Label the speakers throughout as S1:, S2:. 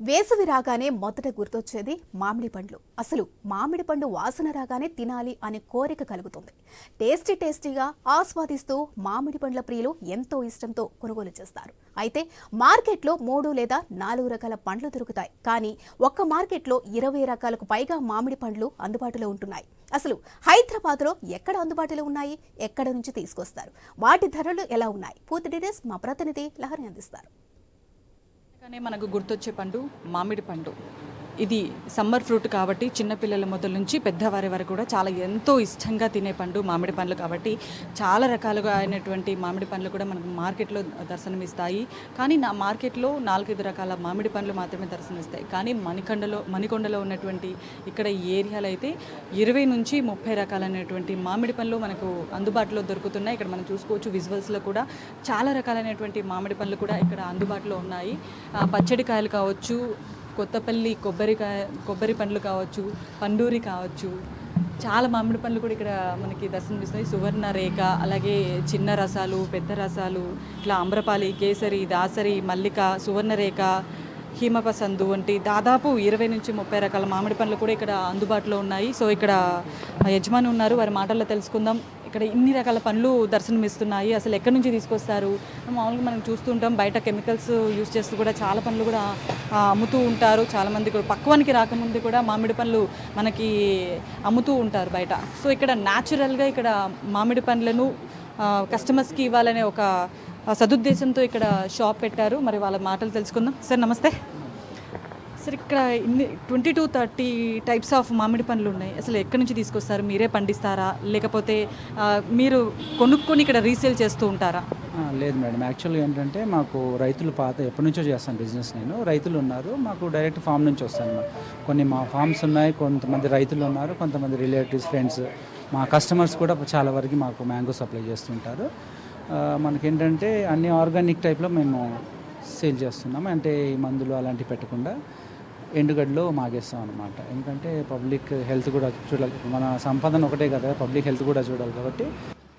S1: వేసవి రాగానే మొదట గుర్తొచ్చేది మామిడి పండ్లు. అసలు మామిడి పండు వాసన రాగానే తినాలి అనే కోరిక కలుగుతుంది. టేస్టీగా ఆస్వాదిస్తూ మామిడి పండ్ల ప్రియులు ఎంతో ఇష్టంతో కొనుగోలు చేస్తారు. అయితే మార్కెట్లో 3 లేదా 4 రకాల పండ్లు దొరుకుతాయి. కానీ ఒక్క మార్కెట్లో 20 రకాలకు పైగా మామిడి పండ్లు అందుబాటులో ఉంటున్నాయి. అసలు హైదరాబాద్లో ఎక్కడ అందుబాటులో ఉన్నాయి, ఎక్కడ నుంచి తీసుకొస్తారు, వాటి ధరలు ఎలా ఉన్నాయి, పూర్తి డీటెయిల్స్ మా ప్రతినిధి లహరి అందిస్తారు.
S2: కానీ మనకు గుర్తొచ్చే పండు మామిడి పండు. ఇది సమ్మర్ ఫ్రూట్ కాబట్టి చిన్నపిల్లల మొదల నుంచి పెద్దవారి వరకు కూడా చాలా ఎంతో ఇష్టంగా తినే పండు మామిడి పండ్లు కాబట్టి చాలా రకాలుగా అయినటువంటి మామిడి పండ్లు కూడా మనకు మార్కెట్లో దర్శనమిస్తాయి. కానీ నా మార్కెట్లో 4-5 రకాల మామిడి పండ్లు మాత్రమే దర్శనమిస్తాయి. కానీ మణికొండలో ఉన్నటువంటి ఇక్కడ ఈ ఏరియాలో అయితే 20 నుంచి 30 రకాలైనటువంటి మామిడి పండ్లు మనకు అందుబాటులో దొరుకుతున్నాయి. ఇక్కడ మనం చూసుకోవచ్చు విజువల్స్లో కూడా చాలా రకాలైనటువంటి మామిడి పండ్లు కూడా ఇక్కడ అందుబాటులో ఉన్నాయి. పచ్చడికాయలు కావచ్చు, కొత్తపల్లి కొబ్బరి పండ్లు కావచ్చు, పండూరి కావచ్చు, చాలా మామిడి పండ్లు కూడా ఇక్కడ మనకి దర్శనమిస్తాయి. సువర్ణ రేఖ, అలాగే చిన్న రసాలు, పెద్ద రసాలు, ఇట్లా అమ్రపాలి, కేసరి, దాసరి, మల్లిక, సువర్ణ రేఖ, హిమపసందు వంటి దాదాపు 20 నుంచి 30 రకాల మామిడి పండ్లు కూడా ఇక్కడ అందుబాటులో ఉన్నాయి. సో ఇక్కడ యజమాని ఉన్నారు, వారి మాటల్లో తెలుసుకుందాం. ఇక్కడ ఇన్ని రకాల పండ్లు దర్శనమిస్తున్నాయి, అసలు ఎక్కడి నుంచి తీసుకొస్తారు? మామూలుగా మనం చూస్తుంటాం బయట కెమికల్స్ యూజ్ చేస్తూ కూడా చాలా పండ్లు కూడా అమ్ముతూ ఉంటారు. చాలామంది కూడా పక్వానికి రాకముందు కూడా మామిడి పండ్లు మనకి అమ్ముతూ ఉంటారు బయట. సో ఇక్కడ న్యాచురల్గా ఇక్కడ మామిడి పండ్లను కస్టమర్స్కి ఇవ్వాలనే ఒక సదుద్దేశంతో ఇక్కడ షాప్ పెట్టారు. మరి వాళ్ళ మాటలు తెలుసుకుందాం. సార్ నమస్తే. సార్ ఇక్కడ 20-30 టైప్స్ ఆఫ్ మామిడి పండ్లు ఉన్నాయి. అసలు ఎక్కడి నుంచి తీసుకొస్తారు? మీరే పండిస్తారా, లేకపోతే మీరు కొనుక్కొని ఇక్కడ రీసేల్ చేస్తూ ఉంటారా?
S3: లేదు మేడం, యాక్చువల్గా ఏంటంటే మాకు రైతులు ఎప్పటి నుంచో చేస్తాను బిజినెస్. నేను రైతులు ఉన్నారు, మాకు డైరెక్ట్ ఫామ్ నుంచి వస్తాను. కొన్ని మా ఫామ్స్ ఉన్నాయి, కొంతమంది రైతులు ఉన్నారు, కొంతమంది రిలేటివ్స్, ఫ్రెండ్స్, మా కస్టమర్స్ కూడా చాలా వరకు మాకు మ్యాంగో సప్లై చేస్తుంటారు. మనకేంటంటే అన్ని ఆర్గానిక్ టైప్లో మేము సేల్ చేస్తున్నాము. అంటే ఈ మందులు అలాంటివి పెట్టకుండా ఎండుగడ్డలో మాగేస్తాం అనమాట. ఎందుకంటే పబ్లిక్ హెల్త్ కూడా చూడాలి, మన సంపాదన ఒకటే కదా, పబ్లిక్ హెల్త్ కూడా చూడాలి. కాబట్టి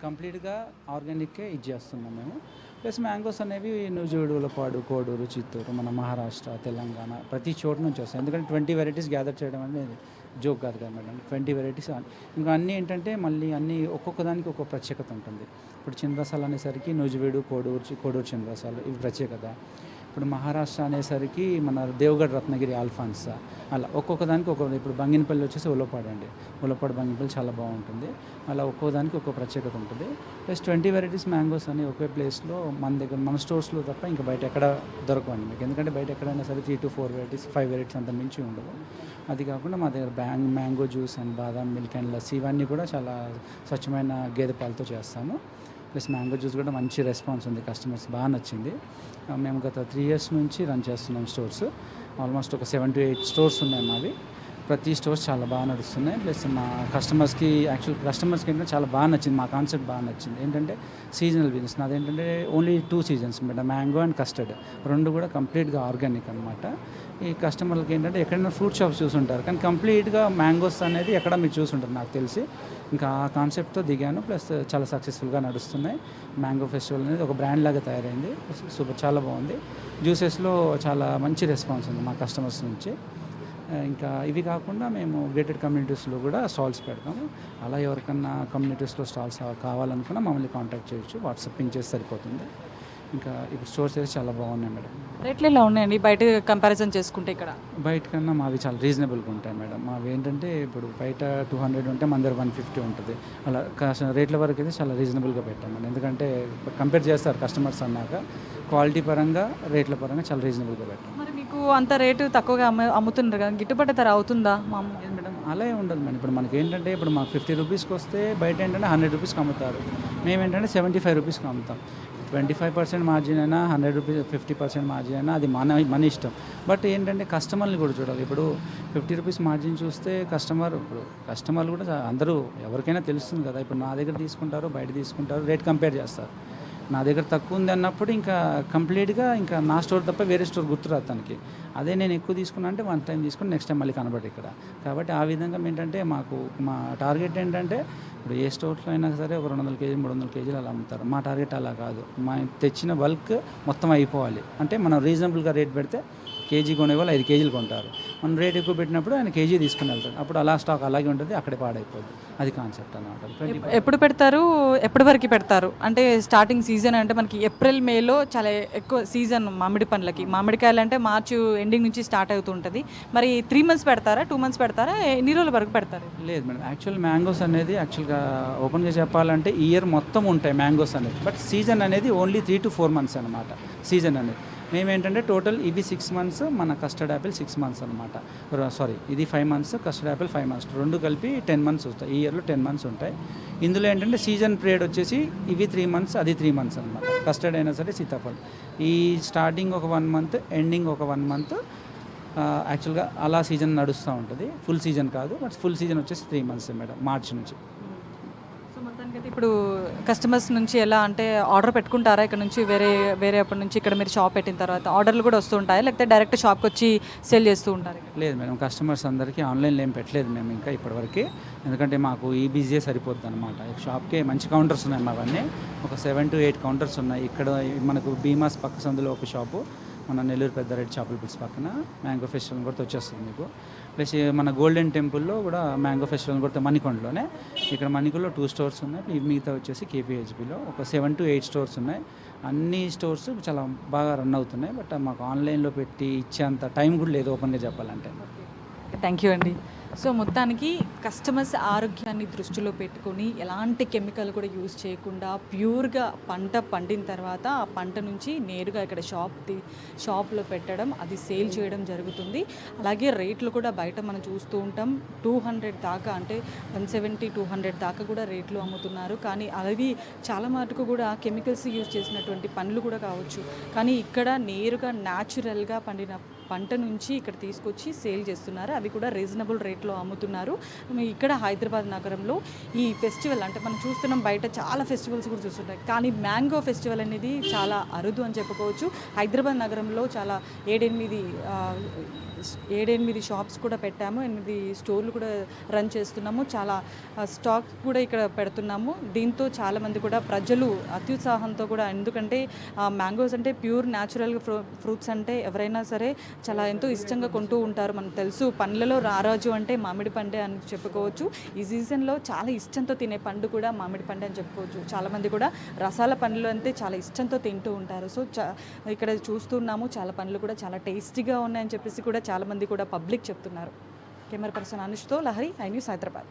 S3: కంప్లీట్గా ఆర్గానిక్కే ఇది చేస్తున్నాం మేము. ప్లస్ మ్యాంగోస్ అనేవి నూజివీడు, ఉలపాడు, కోడూరు, చిత్తూరు, మన మహారాష్ట్ర, తెలంగాణ ప్రతి చోటు నుంచి వస్తాయి. ఎందుకంటే 20 వెరైటీస్ గ్యాదర్ చేయడం అనేది జోక్ కాదు కదా మేడం. 20 వెరైటీస్ ఇంకా అన్నీ ఏంటంటే మళ్ళీ అన్నీ ఒక్కొక్క దానికి ఒక్కొక్క ప్రత్యేకత ఉంటుంది. ఇప్పుడు చిన్నరసాలు అనేసరికి నూజివీడు, కోడూరు చిన్నరసాలు ఇవి ప్రత్యేకత. ఇప్పుడు మహారాష్ట్ర అనేసరికి మన దేవగఢ్ రత్నగిరి ఆల్ఫాన్సా, అలా ఒక్కొక్క దానికి ఒక్కొక్క. ఇప్పుడు బంగినపల్లి వచ్చేసి ఉలపాడు అండి, ఉలపాడు బంగినపల్లి చాలా బాగుంటుంది. అలా ఒక్కో దానికి ఒక్కో ప్రత్యేకత ఉంటుంది. ప్లస్ 20 వెరైటీస్ మ్యాంగోస్ అని ఒకే ప్లేస్లో మన దగ్గర మన స్టోర్స్లో తప్ప ఇంకా బయట ఎక్కడ దొరకవండి మీకు. ఎందుకంటే బయట ఎక్కడైనా సరే 3-4 వెరైటీస్, 5 వెరైటీస్ అంత మించి ఉండవు. అది కాకుండా మా దగ్గర mango juice and badam milk and lassi ఇవన్నీ కూడా చాలా స్వచ్ఛమైన గేదె పాలతో చేస్తాము. ప్లస్ మ్యాంగో జ్యూస్ కూడా మంచి రెస్పాన్స్ ఉంది, కస్టమర్స్ బాగా నచ్చింది. మేము గత 3 years నుంచి రన్ చేస్తున్నాం స్టోర్స్. ఆల్మోస్ట్ ఒక 7-8 స్టోర్స్ ఉన్నాయి మావి. ప్రతి స్టోర్స్ చాలా బాగా నడుస్తున్నాయి. ప్లస్ మా కస్టమర్స్కి ఏంటంటే చాలా బాగా నచ్చింది, మా కాన్సెప్ట్ బాగా నచ్చింది. ఏంటంటే సీజనల్ బిజినెస్ నాది. ఏంటంటే only 2 seasons madam, mango and custard, రెండు కూడా కంప్లీట్గా ఆర్గానిక్ అనమాట. ఈ కస్టమర్లకి ఏంటంటే ఎక్కడైనా ఫ్రూట్ షాప్స్ చూసుంటారు, కానీ కంప్లీట్గా మ్యాంగోస్ అనేది ఎక్కడ మీరు చూసుంటారు నాకు తెలిసి. ఇంకా ఆ కాన్సెప్ట్తో దిగాను. ప్లస్ చాలా సక్సెస్ఫుల్గా నడుస్తున్నాయి. మ్యాంగో ఫెస్టివల్ అనేది ఒక బ్రాండ్ లాగా తయారైంది. సూపర్, చాలా బాగుంది. జ్యూసెస్లో చాలా మంచి రెస్పాన్స్ ఉంది మా కస్టమర్స్ నుంచి. ఇంకా ఇవి కాకుండా మేము గేటెడ్ కమ్యూనిటీస్లో కూడా స్టాల్స్ పెడతాము. అలా ఎవరికన్నా కమ్యూనిటీస్లో స్టాల్స్ కావాలనుకున్నా మమ్మల్ని కాంటాక్ట్ చేయొచ్చు, వాట్సాప్ పింగ్ చేసి సరిపోతుంది. ఇంకా ఇప్పుడు స్టోర్స్ అయితే చాలా బాగున్నాయి మేడం.
S2: రేట్లు ఎలా ఉన్నాయండి బయట కంపారిజన్ చేసుకుంటే? ఇక్కడ
S3: బయట కన్నా మావి చాలా రీజనబుల్గా ఉంటాయి మేడం. మావి ఏంటంటే ఇప్పుడు బయట 200 ఉంటే మన దగ్గర 150 ఉంటుంది. అలా రేట్ల వరకు అయితే చాలా రీజనబుల్గా పెట్టాం మేడం. ఎందుకంటే కంపేర్ చేస్తారు కస్టమర్స్ అన్నాక, క్వాలిటీ పరంగా రేట్ల పరంగా చాలా రీజనబుల్గా పెట్టాం.
S2: మరి మీకు అంత రేటు తక్కువగా అమ్ముతున్నారు కదా, గిట్టుబాటు ధర అవుతుందా మామూలు?
S3: మేడం అలా ఉండదు మేడం. ఇప్పుడు మనకి ఏంటంటే ఇప్పుడు మాకు 50 రూపీస్కి వస్తే బయట ఏంటంటే 100 రూపీస్కి అమ్ముతారు. మేము ఏంటంటే 75 రూపీస్కి అమ్ముతాం. 25% మార్జిన్ అయినా, 100 రూపీస్ 50% మార్జిన్ అయినా అది మన ఇష్టం. బట్ ఏంటంటే కస్టమర్ని కూడా చూడాలి. ఇప్పుడు 50 రూపీస్ మార్జిన్ చూస్తే కస్టమర్లు కూడా అందరూ ఎవరికైనా తెలుస్తుంది కదా. ఇప్పుడు నా దగ్గర తీసుకుంటారు, బయట తీసుకుంటారు, రేట్ కంపేర్ చేస్తారు. నా దగ్గర తక్కువ ఉంది అన్నప్పుడు ఇంకా కంప్లీట్గా ఇంకా నా స్టోర్ తప్ప వేరే స్టోర్ గుర్తురాదు తనకి. అదే నేను ఎక్కువ తీసుకున్నా అంటే 1 టైం తీసుకుని నెక్స్ట్ టైం మళ్ళీ కనబడి ఇక్కడ. కాబట్టి ఆ విధంగా ఏంటంటే మా టార్గెట్ ఏంటంటే ఇప్పుడు ఏ స్టోర్లో అయినా సరే ఒక 200 కేజీ 300 కేజీలు అలా అమ్ముతారు. మా టార్గెట్ అలా కాదు, మా తెచ్చిన బల్క్ మొత్తం అయిపోవాలి. అంటే మనం రీజనబుల్గా రేట్ పెడితే కేజీ కొనేవాళ్ళు 5 కేజీలు కొంటారు. మనం రేట్ ఎక్కువ పెట్టినప్పుడు ఆయన కేజీ తీసుకుని వెళ్తాడు. అప్పుడు అలా స్టాక్ అలాగే ఉంటుంది, అక్కడే పాడైపోద్ది. అది కాన్సెప్ట్ అన్నమాట.
S2: ఎప్పుడు పెడతారు, ఎప్పటి వరకు పెడతారు? అంటే స్టార్టింగ్ సీజన్ అంటే మనకి ఏప్రిల్ మేలో చాలా ఎక్కువ సీజన్ మామిడి పండ్లకి. మామిడికాయలు అంటే మార్చి ఎండింగ్ నుంచి స్టార్ట్ అవుతూ ఉంటుంది. మరి 3 మంత్స్ పెడతారా, 2 మంత్స్ పెడతారా, ఎన్ని రోజుల వరకు పెడతారు?
S3: లేదు మేడం, యాక్చువల్ మ్యాంగోస్ అనేది యాక్చువల్గా ఓపెన్గా చెప్పాలంటే ఇయర్ మొత్తం ఉంటాయి మ్యాంగోస్ అనేది. బట్ సీజన్ అనేది ఓన్లీ 3 to 4 months అనమాట సీజన్ అనేది. మేమేంటంటే టోటల్ ఇవి 6 months, మన కస్టర్డ్ యాపిల్ 6 months అనమాట. సారీ, ఇది 5 months, కస్టర్డ్ యాపిల్ 5 months, రెండు కలిపి 10 months వస్తాయి. ఈ ఇయర్లో 10 months ఉంటాయి. ఇందులో ఏంటంటే సీజన్ పీరియడ్ వచ్చేసి ఇవి 3 months, అది 3 months అనమాట. కస్టర్డ్ అయినా సరే సీతాఫలం ఈ స్టార్టింగ్ ఒక 1 month, ఎండింగ్ ఒక 1 month యాక్చువల్గా అలా సీజన్ నడుస్తూ ఉంటుంది. ఫుల్ సీజన్ కాదు, బట్ ఫుల్ సీజన్ వచ్చేసి 3 months మేడం, మార్చి నుంచి.
S2: సో మొత్తానికైతే ఇప్పుడు కస్టమర్స్ నుంచి ఎలా అంటే ఆర్డర్ పెట్టుకుంటారా ఇక్కడ నుంచి, వేరే అప్పటి నుంచి ఇక్కడ మీరు షాప్ పెట్టిన తర్వాత ఆర్డర్లు కూడా వస్తుంటాయి, లేకపోతే డైరెక్ట్ షాప్కి వచ్చి సేల్ చేస్తూ ఉంటారు?
S3: లేదు మేడం, కస్టమర్స్ అందరికీ ఆన్లైన్లో ఏం పెట్టలేదు మేము ఇంకా ఇప్పటివరకు. ఎందుకంటే మాకు ఈ బిజీ సరిపోద్ది అనమాట. షాప్కి మంచి కౌంటర్స్ ఉన్నాయి మావన్నీ, ఒక 7 to 8 కౌంటర్స్ ఉన్నాయి. ఇక్కడ మనకు భీమాస్ పక్క సందులో ఒక షాపు, మన నెల్లూరు పెద్దారెడ్డి చేపల పులుసు పక్కన మ్యాంగో ఫెస్టివల్ కూడా వచ్చేస్తుంది మీకు. ప్లస్ మన గోల్డెన్ టెంపుల్లో కూడా మ్యాంగో ఫెస్టివల్ కూడా మణికొండలోనే. ఇక్కడ మణికొండలో 2 stores ఉన్నాయి, మిగతా వచ్చేసి KPHBలో ఒక 7 to 8 stores ఉన్నాయి. అన్ని స్టోర్స్ చాలా బాగా రన్ అవుతున్నాయి. బట్ మాకు ఆన్లైన్లో పెట్టి ఇచ్చేంత టైం కూడా లేదు ఓపెన్గా చెప్పాలంటే.
S2: థ్యాంక్ యూ అండి. సో మొత్తానికి కస్టమర్స్ ఆరోగ్యాన్ని దృష్టిలో పెట్టుకొని ఎలాంటి కెమికల్ కూడా యూజ్ చేయకుండా ప్యూర్గా పంట పండిన తర్వాత ఆ పంట నుంచి నేరుగా ఇక్కడ షాప్లో పెట్టడం, అది సేల్ చేయడం జరుగుతుంది. అలాగే రేట్లు కూడా బయట మనం చూస్తూ ఉంటాం 200 దాకా, అంటే 170-200 దాకా కూడా రేట్లు అమ్ముతున్నారు. కానీ అవి చాలా మటుకు కూడా కెమికల్స్ యూజ్ చేసినటువంటి పండ్లు కూడా కావచ్చు. కానీ ఇక్కడ నేరుగా న్యాచురల్గా పండిన పంట నుంచి ఇక్కడ తీసుకొచ్చి సేల్ చేస్తున్నారు. అవి కూడా రీజనబుల్ రేట్లో అమ్ముతున్నారు. ఇక్కడ హైదరాబాద్ నగరంలో ఈ ఫెస్టివల్ అంటే మనం చూస్తున్నాం, బయట చాలా ఫెస్టివల్స్ కూడా చూస్తుంటాయి, కానీ మ్యాంగో ఫెస్టివల్ అనేది చాలా అరుదు అని చెప్పుకోవచ్చు. హైదరాబాద్ నగరంలో చాలా 7-8 షాప్స్ కూడా పెట్టాము, 8 స్టోర్లు కూడా రన్ చేస్తున్నాము. చాలా స్టాక్ కూడా ఇక్కడ పెడుతున్నాము. దీంతో చాలామంది కూడా ప్రజలు అత్యుత్సాహంతో కూడా, ఎందుకంటే మ్యాంగోస్ అంటే ప్యూర్ న్యాచురల్ ఫ్రూట్స్ అంటే ఎవరైనా సరే చాలా ఎంతో ఇష్టంగా కొంటూ ఉంటారు. మనకు తెలుసు పండ్లలో రారాజు అంటే మామిడి పండే అని చెప్పుకోవచ్చు. ఈ సీజన్లో చాలా ఇష్టంతో తినే పండు కూడా మామిడి పండే అని చెప్పుకోవచ్చు. చాలామంది కూడా రసాల పండ్లు అంటే చాలా ఇష్టంతో తింటూ ఉంటారు. సో ఇక్కడ చూస్తున్నాము చాలా పండ్లు కూడా చాలా టేస్టీగా ఉన్నాయని చెప్పేసి కూడా చాలామంది కూడా పబ్లిక్ చెప్తున్నారు. కెమెరా పర్సన్ అనుష్తో లహరి, ఐ న్యూస్, హైదరాబాద్.